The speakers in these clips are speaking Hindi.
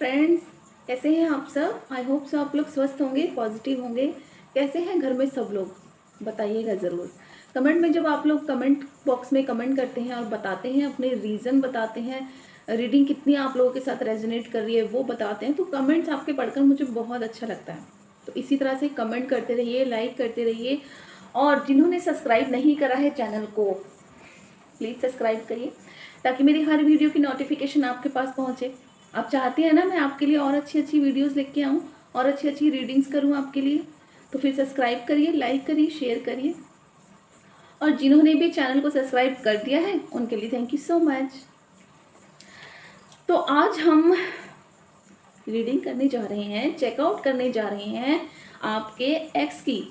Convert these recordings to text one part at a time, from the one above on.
फ्रेंड्स, कैसे हैं आप सब। आई होप सो आप लोग स्वस्थ होंगे, पॉजिटिव होंगे। कैसे हैं घर में सब लोग, बताइएगा ज़रूर कमेंट में। जब आप लोग कमेंट बॉक्स में कमेंट करते हैं और बताते हैं, अपने रीज़न बताते हैं, रीडिंग कितनी आप लोगों के साथ रेजोनेट कर रही है वो बताते हैं, तो कमेंट्स आपके पढ़कर मुझे बहुत अच्छा लगता है। तो इसी तरह से कमेंट करते रहिए, लाइक करते रहिए। और जिन्होंने सब्सक्राइब नहीं करा है चैनल को, प्लीज़ सब्सक्राइब करिए ताकि मेरी हर वीडियो की नोटिफिकेशन आपके पास पहुँचे। आप चाहते हैं ना मैं आपके लिए और अच्छी अच्छी वीडियोस लेके आऊँ और अच्छी अच्छी रीडिंग्स करूँ आपके लिए, तो फिर सब्सक्राइब करिए, लाइक करिए, शेयर करिए। और जिन्होंने भी चैनल को सब्सक्राइब कर दिया है उनके लिए थैंक यू सो मच। तो आज हम रीडिंग करने जा रहे हैं, चेकआउट करने जा रहे हैं आपके एक्स की।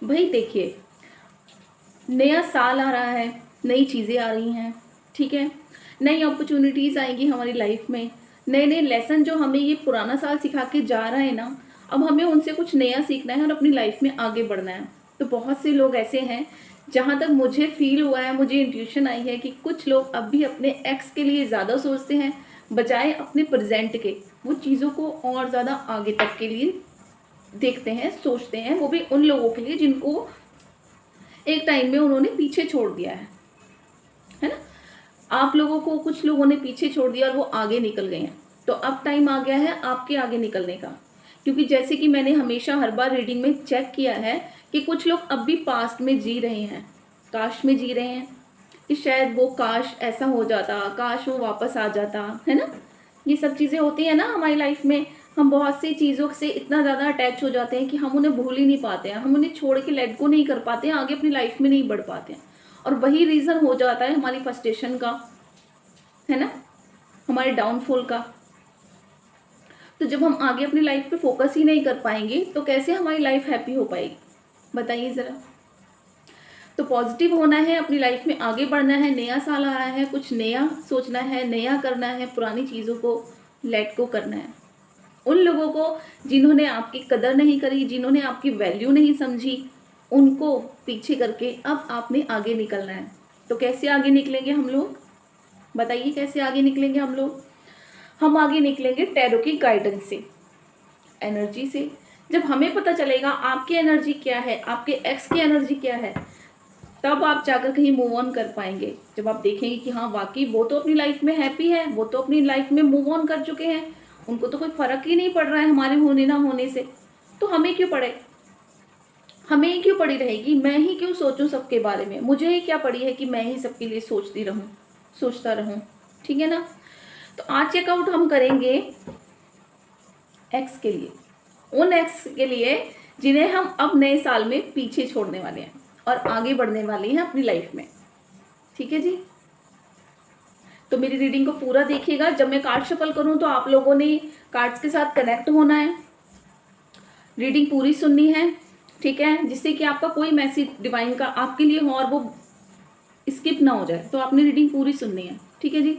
भाई देखिए, नया साल आ रहा है, नई चीज़ें आ रही हैं, ठीक है, नई अपॉर्चुनिटीज़ आएंगी हमारी लाइफ में, नए नए लेसन जो हमें ये पुराना साल सिखा के जा रहा है ना, अब हमें उनसे कुछ नया सीखना है और अपनी लाइफ में आगे बढ़ना है। तो बहुत से लोग ऐसे हैं, जहाँ तक मुझे फील हुआ है, मुझे इंट्यूशन आई है कि कुछ लोग अब भी अपने एक्स के लिए ज़्यादा सोचते हैं बजाय अपने प्रेजेंट के। वो चीज़ों को और ज़्यादा आगे तक के लिए देखते हैं, सोचते हैं, वो भी उन लोगों के लिए जिनको एक टाइम में उन्होंने पीछे छोड़ दिया है ना। आप लोगों को कुछ लोगों ने पीछे छोड़ दिया और वो आगे निकल गए हैं, तो अब टाइम आ गया है आपके आगे निकलने का। क्योंकि जैसे कि मैंने हमेशा हर बार रीडिंग में चेक किया है कि कुछ लोग अब भी पास्ट में जी रहे हैं, काश में जी रहे हैं कि शायद वो काश ऐसा हो जाता, काश वो वापस आ जाता, है ना। ये सब चीज़ें होती हैं ना हमारी लाइफ में। हम बहुत सी चीज़ों से इतना ज़्यादा अटैच हो जाते हैं कि हम उन्हें भूल ही नहीं पाते हैं, हम उन्हें छोड़ के लेट गो नहीं कर पाते हैं, आगे अपनी लाइफ में नहीं बढ़ पाते हैं। और वही रीज़न हो जाता है हमारी फ्रस्ट्रेशन का, है ना, हमारे डाउनफॉल का। तो जब हम आगे अपनी लाइफ पे फोकस ही नहीं कर पाएंगे तो कैसे हमारी लाइफ हैप्पी हो पाएगी, बताइए ज़रा। तो पॉजिटिव होना है, अपनी लाइफ में आगे बढ़ना है, नया साल आ रहा है, कुछ नया सोचना है, नया करना है, पुरानी चीज़ों को लेट गो करना है। उन लोगों को जिन्होंने आपकी कदर नहीं करी, जिन्होंने आपकी वैल्यू नहीं समझी, उनको पीछे करके अब आपने आगे निकलना है। तो कैसे आगे निकलेंगे हम लोग, बताइए कैसे आगे निकलेंगे हम लोग। हम आगे निकलेंगे टैरो की गाइडेंस से, एनर्जी से। जब हमें पता चलेगा आपकी एनर्जी क्या है, आपके एक्स की एनर्जी क्या है, तब आप जाकर कहीं मूव ऑन कर पाएंगे। जब आप देखेंगे कि हाँ वाकई वो तो अपनी लाइफ में हैप्पी है, वो तो अपनी लाइफ में मूव ऑन कर चुके हैं, उनको तो कोई फर्क ही नहीं पड़ रहा है हमारे होने ना होने से, तो हमें क्यों पड़े, हमें ही क्यों पड़ी रहेगी। मैं ही क्यों सोचूं सबके बारे में, मुझे ही क्या पड़ी है कि मैं ही सबके लिए सोचती रहूं, सोचता रहूं, ठीक है ना। तो आज चेकआउट हम करेंगे एक्स के लिए, उन एक्स के लिए जिन्हें हम अब नए साल में पीछे छोड़ने वाले हैं और आगे बढ़ने वाले हैं अपनी लाइफ में, ठीक है जी। तो मेरी रीडिंग को पूरा देखिएगा। जब मैं कार्ड शफल करूं तो आप लोगों ने कार्ड्स के साथ कनेक्ट होना है, रीडिंग पूरी सुननी है, ठीक है, जिससे कि आपका कोई मैसेज डिवाइन का आपके लिए हो और वो स्किप ना हो जाए। तो आपने रीडिंग पूरी सुननी है, ठीक है जी।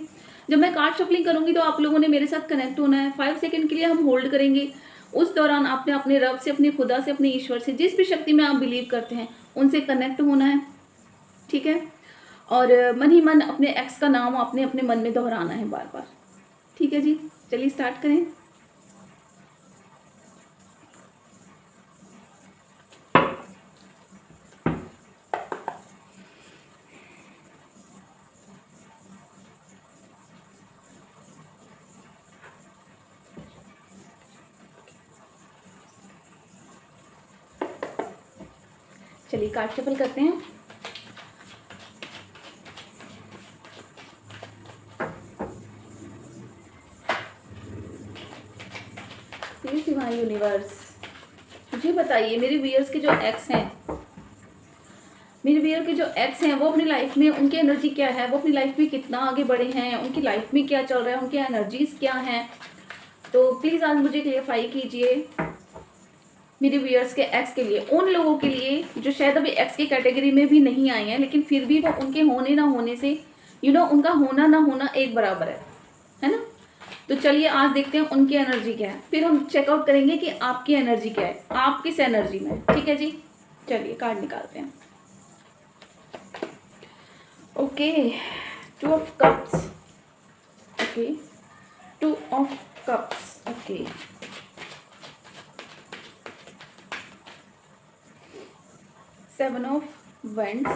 जब मैं कार्ड शफलिंग करूंगी तो आप लोगों ने मेरे साथ कनेक्ट होना है। 5 सेकंड के लिए हम होल्ड करेंगे। उस दौरान आपने अपने रब से, अपने खुदा से, अपने ईश्वर से, जिस भी शक्ति में आप बिलीव करते हैं उनसे कनेक्ट होना है, ठीक है। और मन ही मन अपने एक्स का नाम आपने अपने मन में दोहराना है बार बार, ठीक है जी। चलिए स्टार्ट करें। चलिए कार्ड शफल करते हैं। प्लीज डिवाइन यूनिवर्स मुझे बताइए, मेरे व्यूअर्स के जो एक्स हैं, मेरे व्यूअर के जो एक्स हैं, वो अपनी लाइफ में उनकी एनर्जी क्या है, वो अपनी लाइफ में कितना आगे बढ़े हैं, उनकी लाइफ में क्या चल रहा है, उनकी एनर्जीज क्या हैं। तो प्लीज़ आज मुझे क्लियरफाई कीजिए मेरे व्यूअर्स के एक्स के लिए, उन लोगों के लिए जो शायद अभी एक्स की कैटेगरी में भी नहीं आए हैं, लेकिन फिर भी वो उनके होने ना होने से उनका होना ना होना एक बराबर है ना। तो चलिए आज देखते हैं उनकी एनर्जी क्या है, फिर हम चेकआउट करेंगे कि आपकी एनर्जी क्या है, आप किस एनर्जी में, ठीक है जी। चलिए कार्ड निकालते हैं। Okay, 2 of cups, okay, 2 of cups, okay, seven of vends,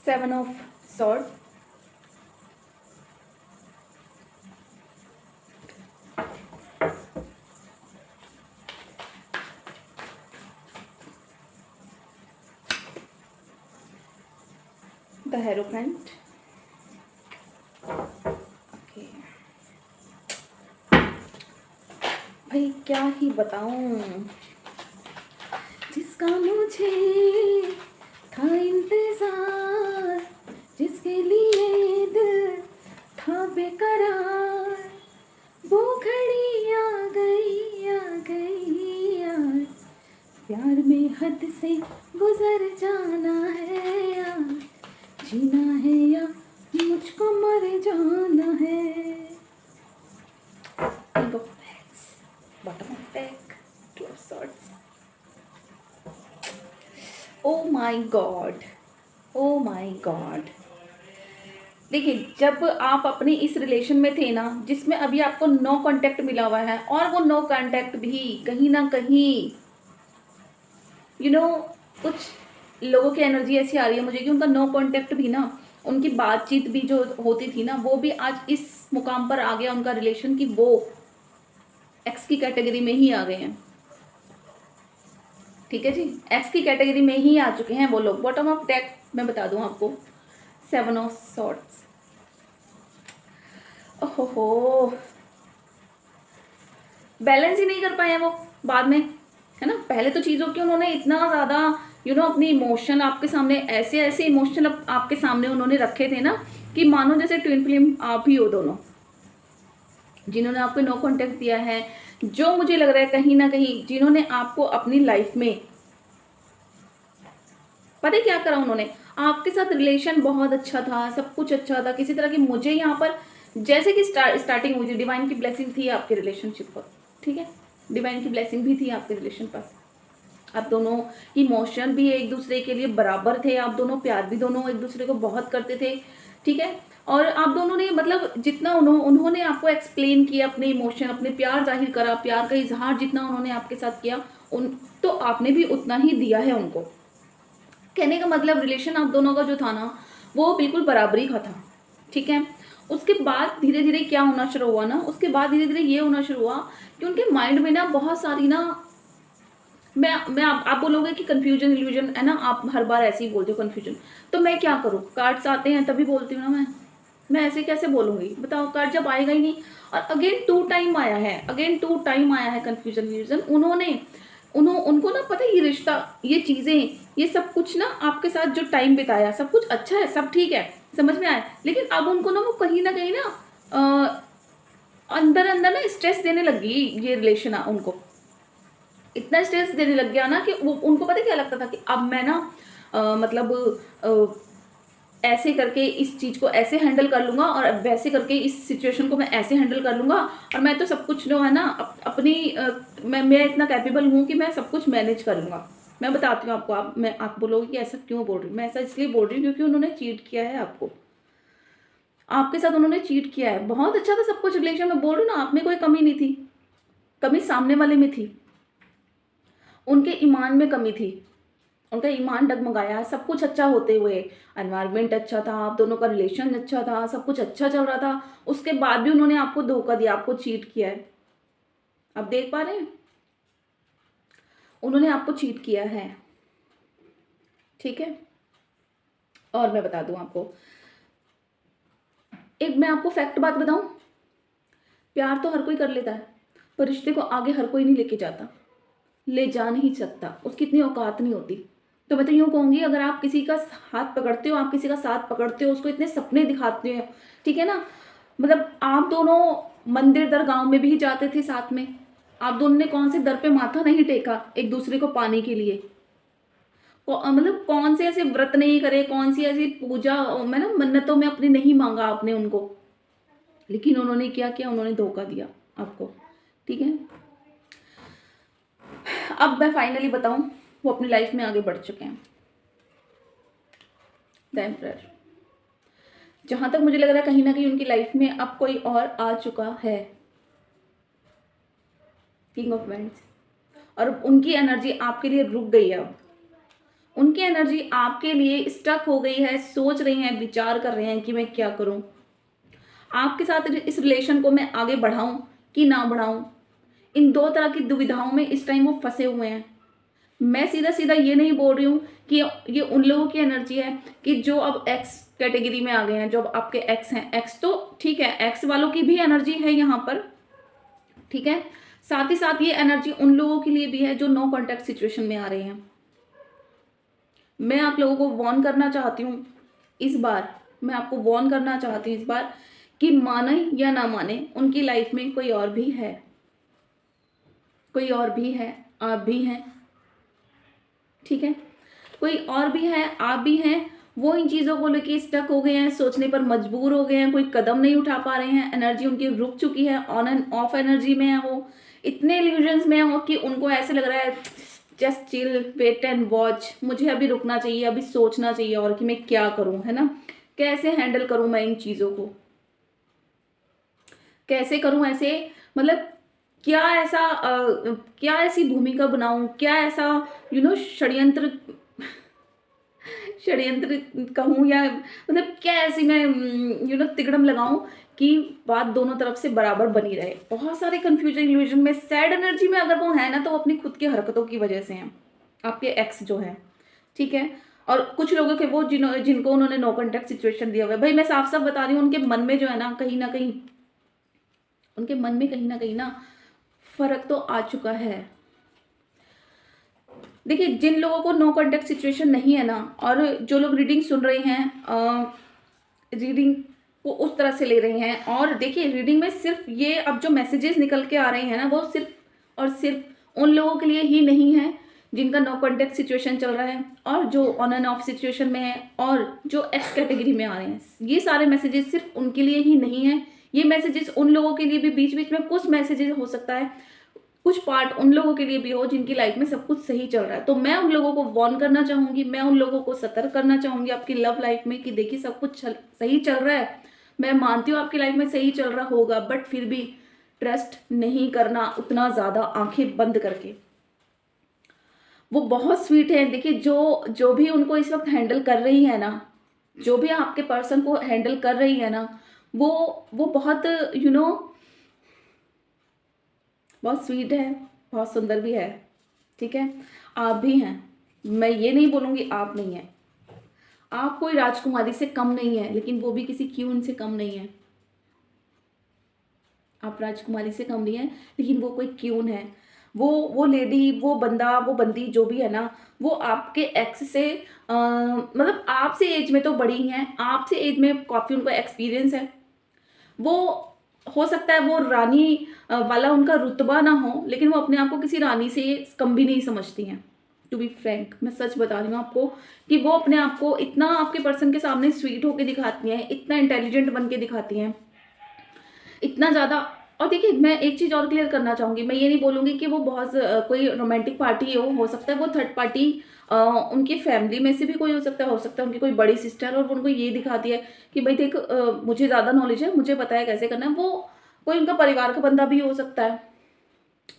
seven of sword, the hierophant, okay. भाई क्या ही बताऊं, जिसका मुझे था इंतजार, जिसके लिए दिल था बेकरार, वो घड़ी आ गई, आ गई यार, प्यार में हद से गुजर जाना है यार, जीना है या मुझको मर जाना है। King of Wands, bottom of deck, Two of Swords. Oh my God, oh my God। देखिए, जब आप अपने इस रिलेशन में थे ना, जिसमें अभी आपको नो कांटेक्ट मिला हुआ है, और वो नो कांटेक्ट भी कहीं ना कहीं कुछ लोगों की एनर्जी ऐसी आ रही है मुझे कि उनका नो कांटेक्ट भी ना, उनकी बातचीत भी जो होती थी ना, वो भी आज इस मुकाम पर आ गया उनका रिलेशन कि वो एक्स की कैटेगरी में ही आ गए हैं। ठीक है जी, एक्स की कैटेगरी में ही आ चुके हैं वो लोग। बॉटम ऑफ डेक मैं बता दूं आपको, सेवन ऑफ सॉर्ड्स, ओहो, बैलेंस ही नहीं कर पाए हैं वो बाद में, है ना। पहले तो चीज़ों की उन्होंने इतना ज़्यादा अपनी इमोशन आपके सामने, ऐसे ऐसे इमोशन आपके सामने उन्होंने रखे थे ना, कि मानो जैसे ट्विन फ्लेम आप ही हो दोनों, जिन्होंने आपको नो कांटेक्ट दिया है। जो मुझे लग रहा है कहीं ना कहीं जिन्होंने आपको अपनी लाइफ में, पता है क्या करा उन्होंने, आपके साथ रिलेशन बहुत अच्छा था, सब कुछ अच्छा था, किसी तरह की मुझे यहाँ पर जैसे कि स्टार्टिंग हुई थी, डिवाइन की ब्लेसिंग थी आपके रिलेशनशिप पर, ठीक है, डिवाइन की ब्लेसिंग भी थी आपके रिलेशन पर। आप दोनों की इमोशन भी एक दूसरे के लिए बराबर थे, आप दोनों प्यार भी दोनों एक दूसरे को बहुत करते थे, ठीक है। और आप दोनों ने मतलब जितना उन्होंने आपको एक्सप्लेन किया अपने इमोशन, अपने प्यार जाहिर करा, प्यार का इजहार जितना उन्होंने आपके साथ किया, तो आपने भी उतना ही दिया है उनको। कहने का मतलब रिलेशन आप दोनों का जो था ना, वो बिल्कुल बराबरी का था, ठीक है। उसके बाद धीरे धीरे क्या होना शुरू हुआ ना, उसके बाद धीरे धीरे ये होना शुरू हुआ कि उनके माइंड में ना बहुत सारी ना, मैं आप बोलोगे कि कंफ्यूजन इल्यूजन है ना, आप हर बार ऐसे ही बोलते हो कंफ्यूजन, तो मैं क्या करूँ, कार्ड्स आते हैं तभी बोलती हूँ ना, मैं ऐसे कैसे बोलूँगी बताओ, कार्ड जब आएगा ही नहीं। और अगेन 2 टाइम आया है, अगेन 2 टाइम आया है कंफ्यूजन इल्यूजन। उनको ना पता है, ये रिश्ता, ये चीज़ें, ये सब कुछ ना आपके साथ जो टाइम बिताया, सब कुछ अच्छा है, सब ठीक है, समझ में आया, लेकिन अब उनको ना वो कहीं ना अंदर अंदर ना स्ट्रेस देने लगी ये रिलेशन, उनको इतना स्ट्रेस देने लग गया ना कि वो, उनको पता क्या लगता था कि अब मैं ना मतलब ऐसे करके इस चीज़ को ऐसे हैंडल कर लूँगा, और वैसे करके इस सिचुएशन को मैं ऐसे हैंडल कर लूँगा, और मैं तो सब कुछ जो है ना अपनी मैं इतना कैपेबल हूँ कि मैं सब कुछ मैनेज कर लूँगा। मैं बताती हूँ आपको, आप बोलोगे कि ऐसा क्यों बोल रही हूँ, मैं ऐसा इसलिए बोल रही हूँ क्योंकि उन्होंने चीट किया है आपको, आपके साथ उन्होंने चीट किया है। बहुत अच्छा था सब कुछ रिलेशन में, बोल रही हूँ ना, आप में कोई कमी नहीं थी, कमी सामने वाले में थी, उनके ईमान में कमी थी, उनका ईमान डगमगाया, सब कुछ अच्छा होते हुए, एनवायरनमेंट अच्छा था, आप दोनों का रिलेशन अच्छा था, सब कुछ अच्छा चल रहा था, उसके बाद भी उन्होंने आपको धोखा दिया, आपको चीट किया है। आप देख पा रहे हैं, उन्होंने आपको चीट किया है, ठीक है। और मैं बता दूं आपको, एक मैं आपको फैक्ट बात बताऊं, प्यार तो हर कोई कर लेता है, पर रिश्ते को आगे हर कोई नहीं लेके जाता, ले जा नहीं सकता, उसकी इतनी औकात नहीं होती। तो मैं तो यूँ कहूँगी, अगर आप किसी का हाथ पकड़ते हो, आप किसी का साथ पकड़ते हो, उसको इतने सपने दिखाते हो, ठीक है ना, मतलब आप दोनों मंदिर दरगाहों में भी जाते थे साथ में, आप दोनों ने कौन से दर पे माथा नहीं टेका एक दूसरे को पाने के लिए, मतलब कौन से ऐसे व्रत नहीं करे, कौन सी ऐसी पूजा मैं ना मन्नतों में अपनी नहीं मांगा आपने उनको, लेकिन उन्होंने क्या किया, उन्होंने धोखा दिया आपको, ठीक है। अब मैं फाइनली बताऊं, वो अपनी लाइफ में आगे बढ़ चुके हैं, द एम्परर। जहाँ तक मुझे लग रहा है कहीं ना कहीं उनकी लाइफ में अब कोई और आ चुका है, किंग ऑफ वेंट्स, और उनकी एनर्जी आपके लिए रुक गई है। अब उनकी एनर्जी आपके लिए स्टक हो गई है, सोच रही हैं, विचार कर रहे हैं कि मैं क्या करूं, आपके साथ इस रिलेशन को मैं आगे बढ़ाऊं कि ना बढ़ाऊं। इन दो तरह की दुविधाओं में इस टाइम वो फंसे हुए हैं। मैं सीधा सीधा ये नहीं बोल रही हूँ कि ये उन लोगों की एनर्जी है कि जो अब एक्स कैटेगरी में आ गए हैं, जो अब आपके एक्स हैं। एक्स तो ठीक है, एक्स वालों की भी एनर्जी है यहाँ पर, ठीक है। साथ ही साथ ये एनर्जी उन लोगों के लिए भी है जो नो कॉन्टैक्ट सिचुएशन में आ रहे हैं। मैं आप लोगों को वॉर्न करना चाहती हूँ इस बार, मैं आपको वॉर्न करना चाहती हूँ इस बार कि माने या ना माने, उनकी लाइफ में कोई और भी है, कोई और भी है, आप भी हैं, ठीक है। कोई और भी है, आप भी हैं। वो इन चीज़ों को लेके स्टक हो गए हैं, सोचने पर मजबूर हो गए हैं, कोई कदम नहीं उठा पा रहे हैं। एनर्जी उनकी रुक चुकी है, ऑन एंड ऑफ एनर्जी में है वो, इतने इल्यूजन्स में हो कि उनको ऐसे लग रहा है just chill, wait and watch, मुझे अभी रुकना चाहिए, अभी सोचना चाहिए और कि मैं क्या करूं, है ना, कैसे हैंडल करूं मैं इन चीज़ों को, कैसे करूं ऐसे, मतलब क्या ऐसा क्या ऐसी भूमिका बनाऊं, क्या ऐसा षड्यंत्र षड्यंत्र कहूँ, या मतलब क्या ऐसी मैं तिकड़म लगाऊं कि बात दोनों तरफ से बराबर बनी रहे। बहुत सारे कंफ्यूजन इल्यूजन में, सैड एनर्जी में अगर वो है ना, तो वो अपनी खुद की हरकतों की वजह से हैं, आपके एक्स जो है, ठीक है। और कुछ लोगों के वो जिनको उन्होंने नो कॉन्टैक्ट सिचुएशन दिया हुआ है, भाई मैं साफ साफ बता रही हूँ, उनके मन में जो है ना कहीं उनके मन में कहीं ना फर्क तो आ चुका है। देखिए, जिन लोगों को नो कॉन्टैक्ट सिचुएशन नहीं है ना, और जो लोग रीडिंग सुन रहे हैं, रीडिंग को उस तरह से ले रहे हैं, और देखिए रीडिंग में सिर्फ ये अब जो मैसेजेस निकल के आ रहे हैं ना, वो सिर्फ और सिर्फ उन लोगों के लिए ही नहीं है जिनका नो कॉन्टैक्ट सिचुएशन चल रहा है, और जो ऑन एंड ऑफ सिचुएशन में है, और जो एक्स कैटेगरी में आ रहे हैं। ये सारे मैसेजेस सिर्फ उनके लिए ही नहीं है, ये मैसेजेस उन लोगों के लिए भी, बीच बीच में कुछ मैसेजेस हो सकता है, कुछ पार्ट उन लोगों के लिए भी हो जिनकी लाइफ में सब कुछ सही चल रहा है। तो मैं उन लोगों को वॉर्न करना चाहूंगी, मैं उन लोगों को सतर्क करना चाहूंगी आपकी लव लाइफ में कि देखिए सब कुछ सही चल रहा है, मैं मानती हूँ आपकी लाइफ में सही चल रहा होगा, बट फिर भी ट्रस्ट नहीं करना उतना ज्यादा आंखें बंद करके। वो बहुत स्वीट है, देखिए जो भी उनको इस वक्त हैंडल कर रही है ना, जो भी आपके पर्सन को हैंडल कर रही है ना, वो बहुत बहुत स्वीट है, बहुत सुंदर भी है, ठीक है। आप भी हैं, मैं ये नहीं बोलूँगी आप नहीं है, आप कोई राजकुमारी से कम नहीं है, लेकिन वो भी किसी क्यून से कम नहीं है। आप राजकुमारी से कम नहीं है, लेकिन वो कोई क्यून है। वो लेडी, वो बंदा, वो बंदी जो भी है ना, वो आपके एक्स से मतलब आपसे एज में तो बड़ी हैं, आपसे एज में काफ़ी उनको एक्सपीरियंस है। वो हो सकता है वो रानी वाला उनका रुतबा ना हो, लेकिन वो अपने आप को किसी रानी से कम भी नहीं समझती हैं। टू बी फ्रैंक, मैं सच बता रही हूँ आपको कि वो अपने आप को इतना आपके पर्सन के सामने स्वीट होके दिखाती हैं, इतना इंटेलिजेंट बन के दिखाती हैं, इतना ज़्यादा। और देखिए, मैं एक चीज़ और क्लियर करना चाहूँगी, मैं ये नहीं बोलूँगी कि वो बहुत कोई रोमांटिक पार्टी हो सकता है वो थर्ड पार्टी उनकी फैमिली में से भी कोई हो सकता है उनकी कोई बड़ी सिस्टर, और उनको ये दिखाती है कि भाई देख मुझे ज़्यादा नॉलेज है, मुझे पता है कैसे करना है। वो कोई उनका परिवार का बंदा भी हो सकता है,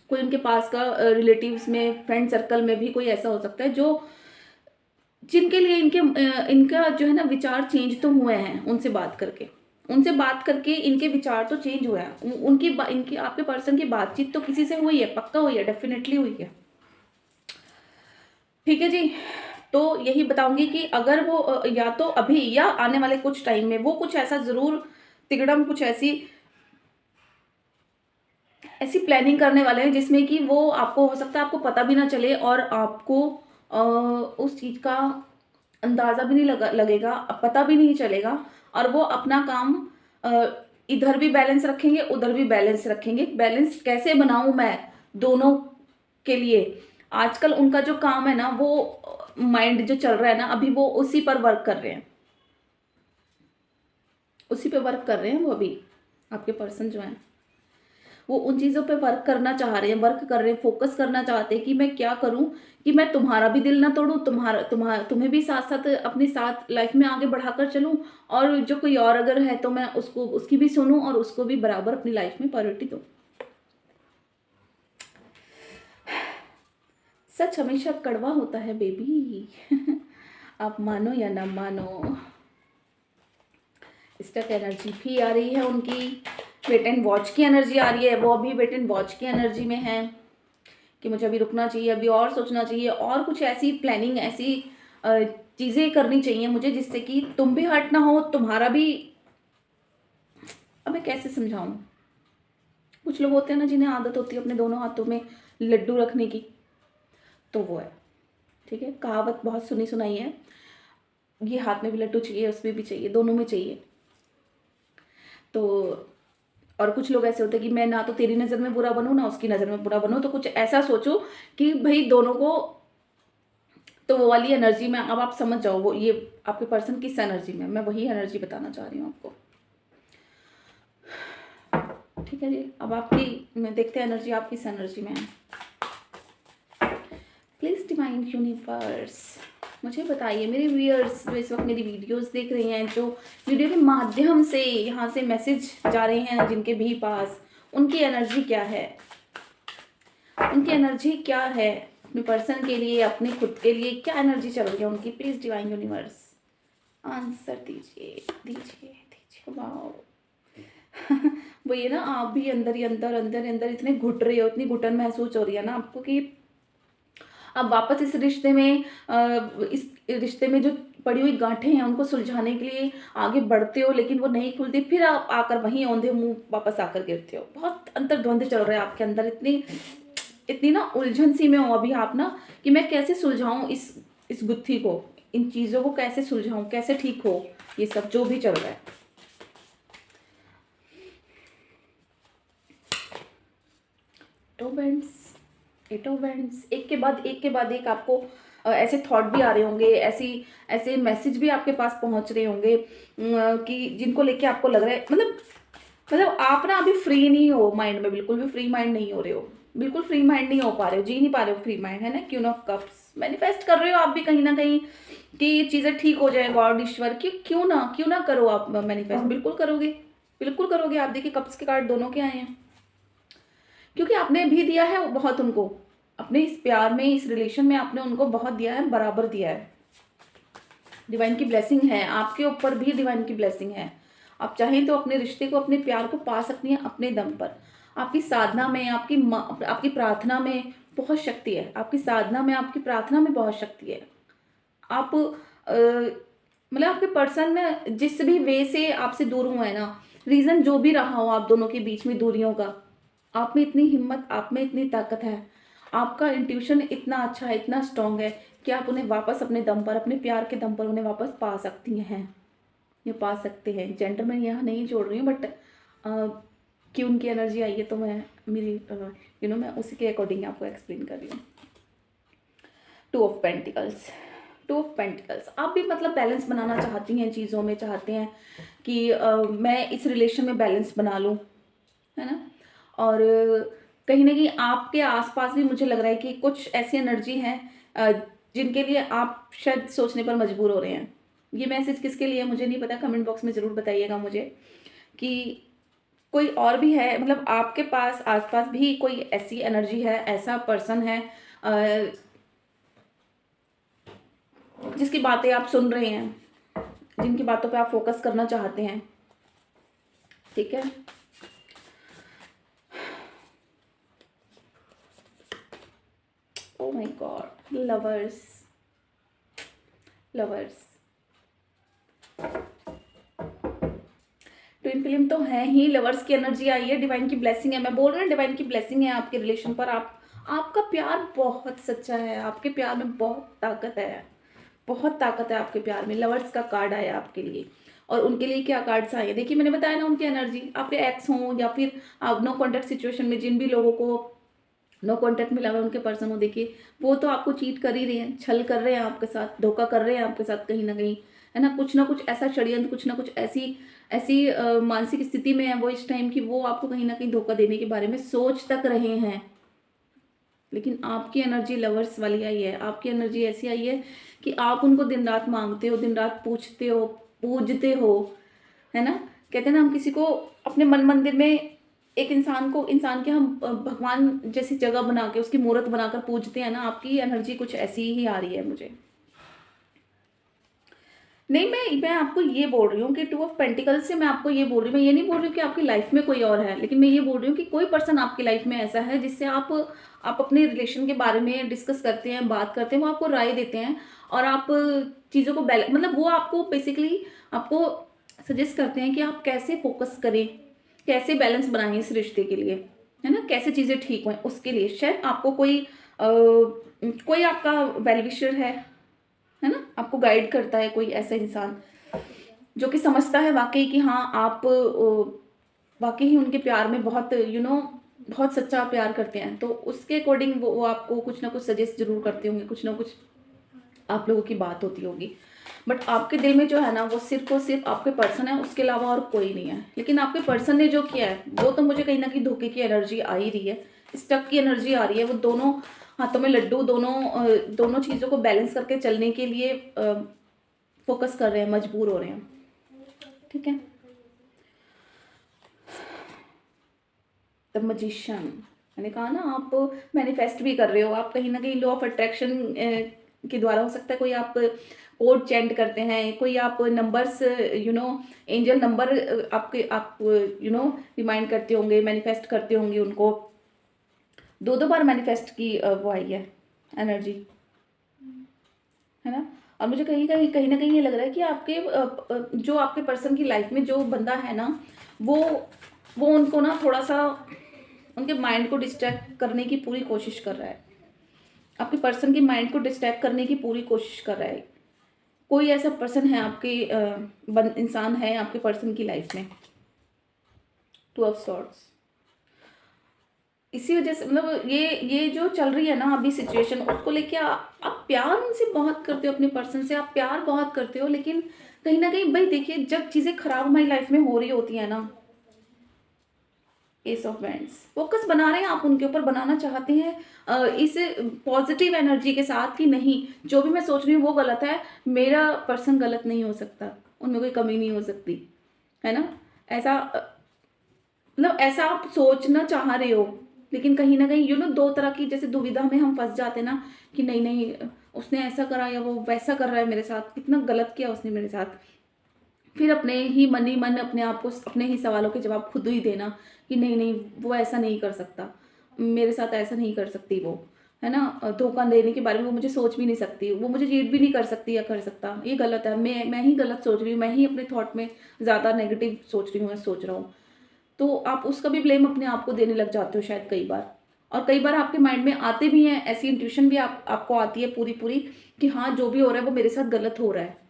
कोई उनके पास का रिलेटिव्स में, फ्रेंड सर्कल में भी कोई ऐसा हो सकता है जो जिनके लिए इनका जो है ना विचार चेंज तो हुए हैं उनसे बात करके इनके विचार तो चेंज हुए हैं। इनकी आपके पर्सन की बातचीत तो किसी से हुई है, पक्का हुई है, डेफिनेटली हुई है, ठीक है जी। तो यही बताऊंगी कि अगर वो या तो अभी या आने वाले कुछ टाइम में वो कुछ ऐसा जरूर तिगड़म, कुछ ऐसी प्लानिंग करने वाले हैं जिसमें कि वो आपको हो सकता है आपको पता भी ना चले, और आपको उस चीज़ का अंदाज़ा भी नहीं लगेगा, पता भी नहीं चलेगा, और वो अपना काम इधर भी बैलेंस रखेंगे, उधर भी बैलेंस रखेंगे। बैलेंस कैसे बनाऊं मैं दोनों के लिए, आजकल उनका जो काम है ना, वो माइंड जो चल रहा है ना अभी, वो उसी पर वर्क कर रहे हैं, उसी पे वर्क कर रहे हैं वो अभी आपके पर्सन जो हैं। वो उन चीज़ों पे वर्क करना चाह रहे हैं, वर्क कर रहे हैं, फोकस करना चाहते हैं कि मैं क्या करूं कि मैं तुम्हारा भी दिल ना तोड़ूं, तुम्हें भी साथ साथ अपने साथ लाइफ में आगे बढ़ाकर चलूं, और जो कोई और अगर है तो मैं उसको उसकी भी सुनूं और उसको भी बराबर अपनी लाइफ में प्रायोरिटी दूं। सच हमेशा कड़वा होता है बेबी। आप मानो या ना मानो। स्टक एनर्जी भी आ रही है उनकी, वेट एंड वॉच की एनर्जी आ रही है, वो अभी वेट एंड वॉच की एनर्जी में है कि मुझे अभी रुकना चाहिए, अभी और सोचना चाहिए, और कुछ ऐसी प्लानिंग, ऐसी चीज़ें करनी चाहिए मुझे जिससे कि तुम भी हर्ट ना हो, तुम्हारा भी। अब मैं कैसे समझाऊं, कुछ लोग होते हैं ना जिन्हें आदत होती है अपने दोनों हाथों में लड्डू रखने की, तो वो है। ठीक है, कहावत बहुत सुनी सुनाई है, ये हाथ में भी लड्डू चाहिए, उसमें भी चाहिए, दोनों में चाहिए। तो और कुछ लोग ऐसे होते हैं कि मैं ना तो तेरी नज़र में बुरा बनूं ना उसकी नज़र में बुरा बनूं, तो कुछ ऐसा सोचो कि भाई दोनों को, तो वो वाली एनर्जी में अब आप समझ जाओ वो ये आपके पर्सन किस एनर्जी में, मैं वही एनर्जी बताना चाह रही हूँ आपको। ठीक है जी, अब आपकी देखते हैं एनर्जी आप किस एनर्जी में है। प्लीज डिवाइन यूनिवर्स मुझे बताइए, मेरे व्यूअर्स जो इस वक्त मेरी वीडियोस देख रहे हैं, जो वीडियो के माध्यम से यहाँ से मैसेज जा रहे हैं जिनके भी पास, उनकी एनर्जी क्या है, उनकी एनर्जी क्या है अपने पर्सन के लिए, अपने खुद के लिए क्या एनर्जी चल रही है उनकी। प्लीज डिवाइन यूनिवर्स आंसर दीजिए दीजिए दीजिए। वाओ। वो ये ना, आप भी अंदर ही अंदर अंदर अंदर इतने घुट रहे हो, इतनी घुटन महसूस हो रही है ना आपको कि अब वापस इस रिश्ते में जो पड़ी हुई गांठें हैं उनको सुलझाने के लिए आगे बढ़ते हो, लेकिन वो नहीं खुलती, फिर आप आकर वहीं औंधे मुंह वापस आकर गिरते हो। बहुत अंतर्द्वंद चल रहा है आपके अंदर, इतनी ना उलझन सी में हो अभी आप ना कि मैं कैसे सुलझाऊं इस गुत्थी को, इन चीज़ों को कैसे सुलझाऊं, कैसे ठीक हो, ये सब जो भी चल रहा है। एट ऑफ वैंड्स, एक के बाद एक आपको ऐसे थॉट भी आ रहे होंगे, ऐसे मैसेज भी आपके पास पहुंच रहे होंगे कि जिनको लेके आपको लग रहा है, मतलब आप ना अभी फ्री नहीं हो माइंड में, बिल्कुल भी फ्री माइंड नहीं हो रहे हो, बिल्कुल फ्री माइंड नहीं हो पा रहे हो, जी नहीं पा रहे हो फ्री माइंड, है ना। क्वीन ऑफ कप्स मैनिफेस्ट कर रहे हो आप भी कहीं ना कहीं कि चीज़ें ठीक हो जाए, गॉड ईश्वर की क्यों ना करो आप मैनिफेस्ट, बिल्कुल करोगे आप। देखिए कप्स के कार्ड दोनों के आए हैं, क्योंकि आपने भी दिया है बहुत उनको, अपने इस प्यार में, इस रिलेशन में आपने उनको बहुत दिया है, बराबर दिया है। डिवाइन की ब्लेसिंग है आपके ऊपर भी, डिवाइन की ब्लेसिंग है। आप चाहें तो अपने रिश्ते को, अपने प्यार को पा सकती हैं अपने दम पर। आपकी साधना में, आपकी प्रार्थना में बहुत शक्ति है, आपकी साधना में, आपकी प्रार्थना में बहुत शक्ति है। आप मतलब आपके पर्सन में जिस भी वे से आपसे दूर हुआ है ना, रीज़न जो भी रहा हो आप दोनों के बीच में दूरियों का, आप में इतनी हिम्मत, आप में इतनी ताकत है, आपका इंट्यूशन इतना अच्छा है, इतना स्ट्रांग है कि आप उन्हें वापस अपने दम पर, अपने प्यार के दम पर उन्हें वापस पा सकती हैं, ये पा सकते हैं। जेंडर में यहाँ नहीं जोड़ रही हूँ, बट कि उनकी एनर्जी आई है तो मैं मेरी मैं उसी के अकॉर्डिंग आपको एक्सप्लेन कर रही हूँ। टू ऑफ पेंटिकल्स आप भी मतलब बैलेंस बनाना चाहती हैं चीज़ों में, चाहते हैं कि मैं इस रिलेशन में बैलेंस बना लूँ, है ना। और कहीं ना कहीं आपके आसपास भी मुझे लग रहा है कि कुछ ऐसी एनर्जी है जिनके लिए आप शायद सोचने पर मजबूर हो रहे हैं। ये मैसेज किसके लिए मुझे नहीं पता, कमेंट बॉक्स में ज़रूर बताइएगा मुझे कि कोई और भी है, मतलब आपके पास आसपास भी कोई ऐसी एनर्जी है, ऐसा पर्सन है जिसकी बातें आप सुन रहे हैं, जिनकी बातों पे आप फोकस करना चाहते हैं। ठीक है, oh my God, lovers twin film तो है ही, लवर्स की एनर्जी आई है, डिवाइन की ब्लेसिंग है। मैं बोल रहा हूँ डिवाइन की ब्लेसिंग है आपके रिलेशन पर। आपका प्यार बहुत सच्चा है, आपके प्यार में बहुत ताकत है, बहुत ताकत है आपके प्यार में। लवर्स का कार्ड आया आपके लिए, और उनके लिए क्या कार्ड्स आए देखिए, मैंने बताया ना, उनकी एनर्जी, आपके एक्स हों या फिर आप नो कॉन्टैक्ट सिचुएशन में जिन भी लोगों को नो कॉन्टैक्ट मिला हुआ उनके पर्सन हो, देखिए वो तो आपको चीट कर ही रहे हैं, छल कर रहे हैं आपके साथ, धोखा कर रहे हैं आपके साथ कहीं ना कहीं, है ना कुछ ऐसा षड्यंत्र, कुछ ना कुछ ऐसी ऐसी मानसिक स्थिति में है वो इस टाइम की, वो आपको कहीं ना कहीं धोखा देने के बारे में सोच तक रहे हैं। लेकिन आपकी एनर्जी लवर्स वाली आई है, आपकी एनर्जी ऐसी आई है कि आप उनको दिन रात मांगते हो, दिन रात पूछते हो, पूजते हो, है ना। कहते हैं ना, हम किसी को अपने मन मंदिर में, एक इंसान के हम भगवान जैसी जगह बना के उसकी मूर्त बनाकर पूजते हैं ना। आपकी एनर्जी कुछ ऐसी ही आ रही है मुझे। नहीं, मैं आपको ये बोल रही हूँ कि टू ऑफ पेंटिकल्स से मैं आपको ये बोल रही हूँ, मैं ये नहीं बोल रही हूँ कि आपकी लाइफ में कोई और है, लेकिन मैं ये बोल रही हूँ कि कोई पर्सन आपकी लाइफ में ऐसा है जिससे आप अपने रिलेशन के बारे में डिस्कस करते हैं, बात करते हैं, वो आपको राय देते हैं और आप चीज़ों को मतलब वो आपको बेसिकली आपको सजेस्ट करते हैं कि आप कैसे फोकस करें, कैसे बैलेंस बनाएं इस रिश्ते के लिए, है ना, कैसे चीज़ें ठीक हों उसके लिए। शायद आपको कोई आपका वेल विशर है ना, आपको गाइड करता है कोई ऐसा इंसान जो कि समझता है वाकई कि हाँ आप वाकई ही उनके प्यार में बहुत बहुत सच्चा प्यार करते हैं, तो उसके अकॉर्डिंग वो आपको कुछ ना कुछ सजेस्ट जरूर करते होंगे, कुछ ना कुछ आप लोगों की बात होती होगी। बट आपके दिल में जो है ना वो सिर्फ और सिर्फ आपके पर्सन है, उसके अलावा और कोई नहीं है। लेकिन आपके पर्सन ने जो किया है वो तो मुझे कहीं ना कहीं धोखे की एनर्जी आ ही रही है, स्टक की एनर्जी आ रही है। वो दोनों हाथों में लड्डू, दोनों चीज़ों को बैलेंस करके चलने के लिए फोकस कर रहे हैं, मजबूर हो रहे हैं। ठीक है। द मैजिशियन, मैंने कहा ना, आप मैनिफेस्ट भी कर रहे हो, आप कहीं ना कहीं लॉ ऑफ अट्रैक्शन के द्वारा, हो सकता है कोई आप कोड चेंट करते हैं, कोई आप नंबर्स एंजल नंबर आप रिमाइंड करते होंगे, मैनिफेस्ट करते होंगे उनको। दो बार मैनिफेस्ट की वो आई है एनर्जी, है ना। और मुझे कहीं ना कहीं ये लग रहा है कि आपके जो आपके पर्सन की लाइफ में जो बंदा है ना, वो उनको ना थोड़ा सा उनके माइंड को डिस्ट्रैक्ट करने की पूरी कोशिश कर रहा है। आपके पर्सन की माइंड को डिस्ट्रैक्ट करने की पूरी कोशिश कर रहा है। कोई ऐसा पर्सन है आपके इंसान है आपके पर्सन की लाइफ में। टू ऑफ सॉर्ड्स, इसी वजह से मतलब ये जो चल रही है ना अभी सिचुएशन, उसको लेके आप प्यार उनसे बहुत करते हो, अपने पर्सन से आप प्यार बहुत करते हो। लेकिन कहीं ना कहीं भाई देखिए, जब चीज़ें खराब हमारी लाइफ में हो रही होती है ना, एस ऑफ वैंड्स, फोकस बना रहे हैं आप उनके ऊपर, बनाना चाहते हैं इस पॉजिटिव एनर्जी के साथ कि नहीं, जो भी मैं सोच रही हूँ वो गलत है, मेरा पर्सन गलत नहीं हो सकता, उनमें कोई कमी नहीं हो सकती, है ना। ऐसा मतलब ऐसा आप सोचना चाह रहे हो, लेकिन कहीं ना कहीं दो तरह की जैसे दुविधा में हम फंस जाते हैं ना, कि नहीं नहीं उसने ऐसा करा या वो वैसा कर रहा है मेरे साथ, कितना गलत किया उसने मेरे साथ। फिर अपने ही मन ही मन अपने आप को अपने ही सवालों के जवाब खुद ही देना कि नहीं नहीं वो ऐसा नहीं कर सकता, मेरे साथ ऐसा नहीं कर सकती वो, है ना। धोखा देने के बारे में वो मुझे सोच भी नहीं सकती, वो मुझे चीट भी नहीं कर सकती या कर सकता, ये गलत है, मैं ही गलत सोच रही हूँ, मैं ही अपने थॉट में ज़्यादा नेगेटिव सोच रही हूँ या सोच रहा हूँ। तो आप उसका भी ब्लेम अपने आप को देने लग जाते हो शायद कई बार। और कई बार आपके माइंड में आते भी हैं, ऐसी इंट्यूशन भी आपको आती है पूरी कि हाँ जो भी हो रहा है वो मेरे साथ गलत हो रहा है।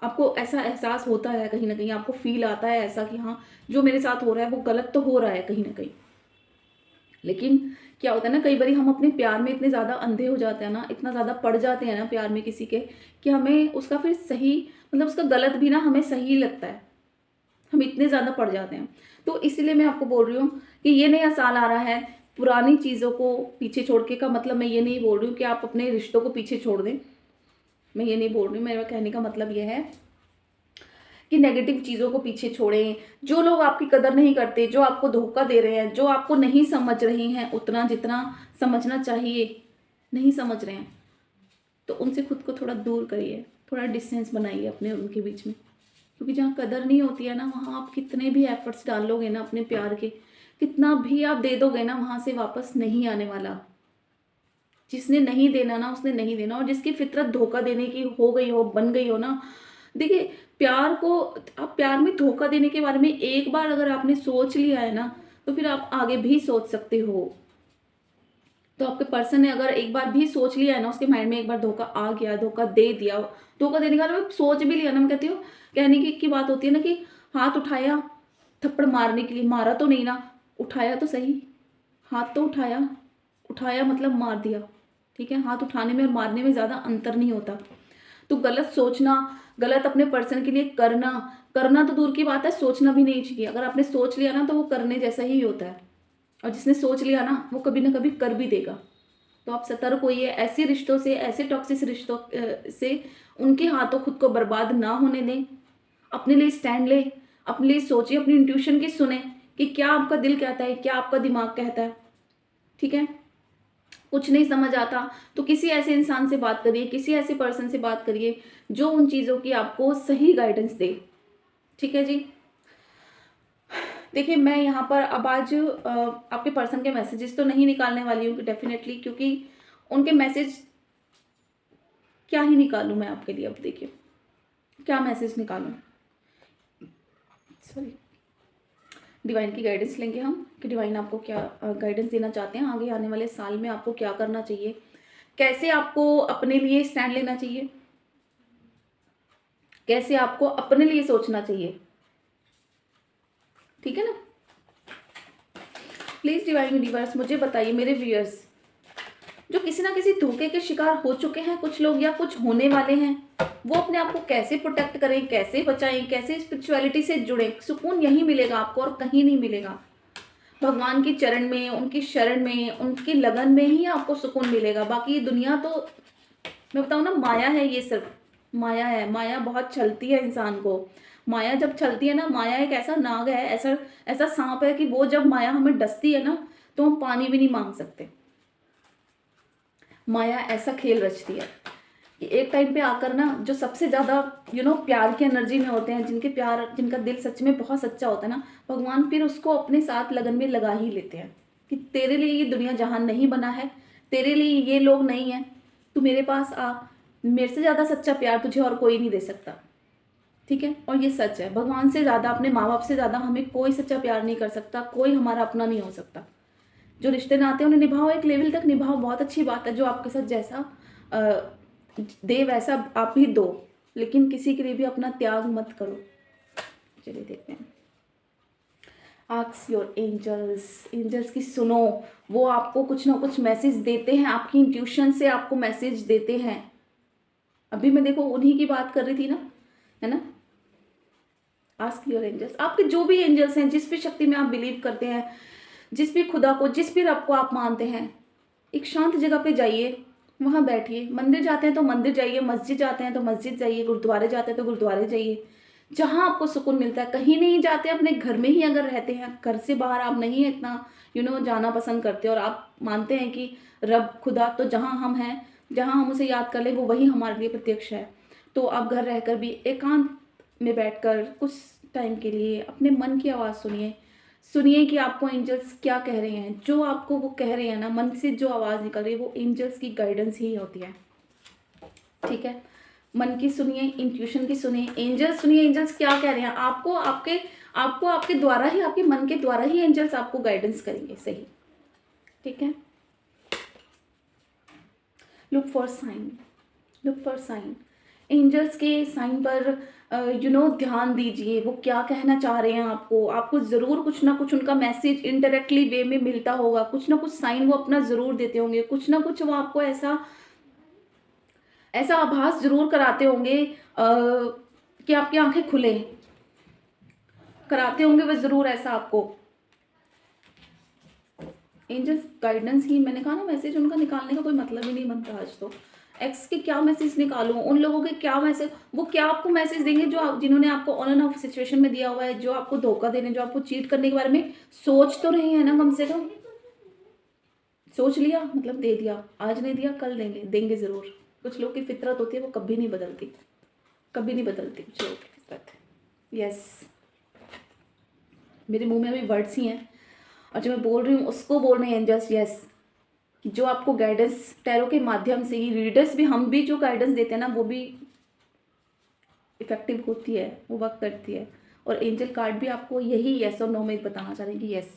आपको ऐसा एहसास होता है, कहीं ना कहीं आपको फील आता है ऐसा कि हाँ जो मेरे साथ हो रहा है वो गलत तो हो रहा है कहीं ना कहीं। लेकिन क्या होता है ना, कई बार हम अपने प्यार में इतने ज़्यादा अंधे हो जाते हैं ना, इतना ज़्यादा पड़ जाते हैं ना प्यार में किसी के, कि हमें उसका फिर सही मतलब उसका गलत भी ना हमें सही लगता है, हम इतने ज़्यादा पड़ जाते हैं। तो इसलिए मैं आपको बोल रही हूँ कि ये नया साल आ रहा है, पुरानी चीज़ों को पीछे छोड़ के, का मतलब मैं ये नहीं बोल रही हूँ कि आप अपने रिश्तों को पीछे छोड़ दें, मैं ये नहीं बोल रही हूँ। मेरा कहने का मतलब ये है कि नेगेटिव चीज़ों को पीछे छोड़ें। जो लोग आपकी कदर नहीं करते, जो आपको धोखा दे रहे हैं, जो आपको नहीं समझ रहे हैं उतना जितना समझना चाहिए, नहीं समझ रहे हैं, तो उनसे खुद को थोड़ा दूर करिए, थोड़ा डिस्टेंस बनाइए अपने उनके बीच में। क्योंकि जहाँ कदर नहीं होती है ना, वहाँ आप कितने भी एफर्ट्स डाल लोगे ना अपने प्यार के, कितना भी आप दे दोगे ना, वहाँ से वापस नहीं आने वाला। जिसने नहीं देना ना उसने नहीं देना, और जिसकी फितरत धोखा देने की हो गई हो, बन गई हो ना, देखिए प्यार को, आप प्यार में धोखा देने के बारे में एक बार अगर आपने सोच लिया है ना, तो फिर आप आगे भी सोच सकते हो। तो आपके पर्सन ने अगर एक बार भी सोच लिया है ना, उसके माइंड में एक बार धोखा आ गया, धोखा दे दिया, धोखा देने का मतलब सोच भी लिया ना, मैं कहती हूँ कहने की बात होती है ना कि हाथ उठाया थप्पड़ मारने के लिए, मारा तो नहीं ना, उठाया तो सही, हाथ तो उठाया, उठाया मतलब मार दिया, ठीक है। हाथ उठाने में और मारने में ज़्यादा अंतर नहीं होता। तो गलत सोचना, गलत अपने पर्सन के लिए करना तो दूर की बात है, सोचना भी नहीं चाहिए। अगर आपने सोच लिया ना तो वो करने जैसा ही होता है, और जिसने सोच लिया ना वो कभी ना कभी कर भी देगा। तो आप सतर्क होइए ऐसे रिश्तों से, ऐसे टॉक्सिक रिश्तों से, उनके हाथों खुद को बर्बाद ना होने दें। अपने लिए स्टैंड लें, अपने लिए सोचिए, अपनी इंट्यूशन की सुने कि क्या आपका दिल कहता है, क्या आपका दिमाग कहता है। ठीक है, कुछ नहीं समझ आता तो किसी ऐसे इंसान से बात करिए, किसी ऐसे पर्सन से बात करिए जो उन चीज़ों की आपको सही गाइडेंस दे। ठीक है जी। देखिए मैं यहाँ पर अब आज आपके पर्सन के मैसेजेस तो नहीं निकालने वाली हूँ डेफिनेटली, क्योंकि उनके मैसेज क्या ही निकालूँ मैं आपके लिए। अब देखिए क्या मैसेज निकालूँ, सॉरी। डिवाइन की गाइडेंस लेंगे हम कि डिवाइन आपको क्या गाइडेंस देना चाहते हैं, आगे आने वाले साल में आपको क्या करना चाहिए, कैसे आपको अपने लिए स्टैंड लेना चाहिए, कैसे आपको अपने लिए सोचना चाहिए। ठीक है ना। प्लीज डिवाइन यूनिवर्स मुझे बताइए, मेरे व्यूअर्स जो किसी ना किसी धोखे के शिकार हो चुके हैं कुछ लोग या कुछ होने वाले हैं, वो अपने आप को कैसे प्रोटेक्ट करें, कैसे बचाएं, कैसे स्पिरिचुअलिटी से जुड़ें। सुकून यही मिलेगा आपको और कहीं नहीं मिलेगा। भगवान की चरण में, उनकी शरण में, उनकी लगन में ही आपको सुकून मिलेगा। बाकी दुनिया तो मैं बताऊँ ना, माया है, ये सिर्फ माया है। माया बहुत छलती है इंसान को। माया जब छलती है ना, माया एक ऐसा नाग है, ऐसा ऐसा सांप है कि वो जब माया हमें डसती है ना तो हम पानी भी नहीं मांग सकते। माया ऐसा खेल रचती है कि एक टाइम पे आकर ना, जो सबसे ज़्यादा प्यार की एनर्जी में होते हैं, जिनका दिल सच में बहुत सच्चा होता है ना, भगवान फिर उसको अपने साथ लगन में लगा ही लेते हैं कि तेरे लिए ये दुनिया जहान नहीं बना है, तेरे लिए ये लोग नहीं है, तू मेरे पास आ, मेरे से ज़्यादा सच्चा प्यार तुझे और कोई नहीं दे सकता। ठीक है, और ये सच है। भगवान से ज़्यादा, अपने माँ बाप से ज़्यादा हमें कोई सच्चा प्यार नहीं कर सकता, कोई हमारा अपना नहीं हो सकता। जो रिश्ते नाते उन्हें निभाओ, एक लेवल तक निभाओ, बहुत अच्छी बात है। जो आपके साथ जैसा दे वैसा आप ही दो, लेकिन किसी के लिए भी अपना त्याग मत करो। चलिए देखते हैं। आस्क योर एंजल्स, एंजल्स की सुनो, वो आपको कुछ ना कुछ मैसेज देते हैं, आपकी इंट्यूशन से आपको मैसेज देते हैं। अभी मैं देखो उन्हीं की बात कर रही थी ना, है ना। आस्क योर एंजल्स, आपके जो भी एंजल्स हैं, जिस भी शक्ति में आप बिलीव करते हैं, जिस भी खुदा को, जिस भी रब को आप मानते हैं, एक शांत जगह पे जाइए, वहाँ बैठिए। मंदिर जाते हैं तो मंदिर जाइए, मस्जिद जाते हैं तो मस्जिद जाइए, गुरुद्वारे जाते हैं तो गुरुद्वारे जाइए, जहाँ आपको सुकून मिलता है। कहीं नहीं जाते, अपने घर में ही अगर रहते हैं, घर से बाहर आप नहीं इतना जाना पसंद करते, और आप मानते हैं कि रब खुदा तो जहाँ हम हैं, जहाँ हम उसे याद कर ले वो वही हमारे लिए प्रत्यक्ष है, तो आप घर रहकर भी एकांत में बैठकर कुछ टाइम के लिए अपने मन की आवाज़ सुनिए कि आपको एंजल्स क्या कह रहे हैं। जो आपको वो कह रहे हैं ना, मन से जो आवाज़ निकल रही है, वो एंजल्स की गाइडेंस ही होती है। ठीक है, मन की सुनिए, इंट्यूशन की सुनिए, एंजल्स सुनिए, एंजल्स क्या कह रहे हैं आपको, आपके द्वारा ही, आपके मन के द्वारा ही एंजल्स आपको गाइडेंस करेंगे। सही, ठीक है। लुक फॉर साइन, एंजल्स के साइन पर ध्यान दीजिए। वो क्या कहना चाह रहे हैं आपको ज़रूर कुछ ना कुछ उनका मैसेज इनडायरेक्टली वे में मिलता होगा, कुछ ना कुछ साइन वो अपना ज़रूर देते होंगे, कुछ ना कुछ वो आपको ऐसा आभास ज़रूर कराते होंगे कि आपकी आंखें खुले, कराते होंगे वो ज़रूर ऐसा आपको। एंजल्स गाइडेंस ही, मैंने कहा ना, मैसेज उनका निकालने का कोई मतलब ही नहीं बनता। आज तो एक्स के क्या मैसेज निकालूं, उन लोगों के क्या मैसेज, वो क्या आपको मैसेज देंगे जिन्होंने आपको ऑन एंड ऑफ सिचुएशन में दिया हुआ है, जो आपको धोखा देने, जो आपको चीट करने के बारे में सोच तो रहे हैं ना, कम से कम सोच लिया, मतलब दे दिया। आज नहीं दिया, कल देंगे ज़रूर। कुछ लोग की फितरत होती है, वो कभी नहीं बदलती, कुछ लोग की फितरत। यस, मेरे मुंह में अभी वर्ड्स ही हैं, और जो मैं बोल रही हूँ उसको बोल रहे हैं एंजल्स। यस, जो आपको गाइडेंस टैरो के माध्यम से ही, रीडर्स भी, हम भी जो गाइडेंस देते हैं ना, वो भी इफेक्टिव होती है, वो वर्क करती है। और एंजल कार्ड भी आपको यही यस और नो में बताना चाह रहे हैं कि यस,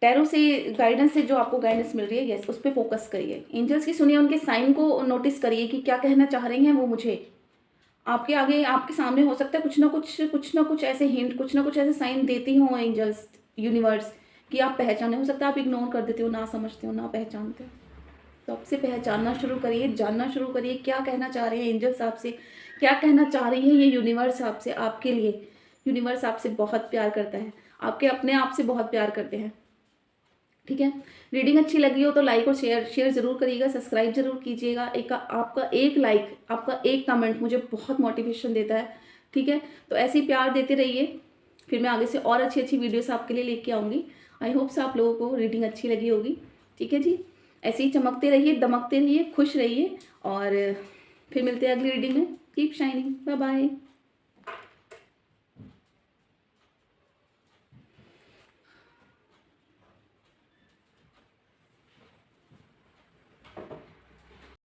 टैरो से गाइडेंस से जो आपको गाइडेंस मिल रही है, यस, उस पर फोकस करिए। एंजल्स की सुनिए, उनके साइन को नोटिस करिए कि क्या कहना चाह रही हैं वो मुझे। आपके आगे, आपके सामने हो सकता है कुछ ना कुछ ऐसे हिंट, कुछ ना कुछ ऐसे साइन देती हों एंजल्स, यूनिवर्स, कि आप पहचाने। हो सकता है आप इग्नोर कर देते हो, ना समझते हो, ना पहचानते हो। तो आपसे पहचानना शुरू करिए, जानना शुरू करिए क्या कहना चाह रहे हैं एंजल्स आपसे, क्या कहना चाह रही है ये यूनिवर्स आपसे, आपके लिए। यूनिवर्स आपसे बहुत प्यार करता है, आपके अपने आप से बहुत प्यार करते हैं। ठीक है, रीडिंग अच्छी लगी हो तो लाइक और शेयर ज़रूर करिएगा, सब्सक्राइब जरूर कीजिएगा। आपका एक लाइक, आपका एक कमेंट मुझे बहुत मोटिवेशन देता है। ठीक है, तो ऐसे ही प्यार देते रहिए, फिर मैं आगे से और अच्छी अच्छी वीडियोस आपके लिए लेके आऊँगी। आई होप से आप लोगों को रीडिंग अच्छी लगी होगी। ठीक है जी, ऐसे ही चमकते रहिए, दमकते रहिए, खुश रहिए, और फिर मिलते हैं अगली रीडिंग में। Keep shining, bye bye.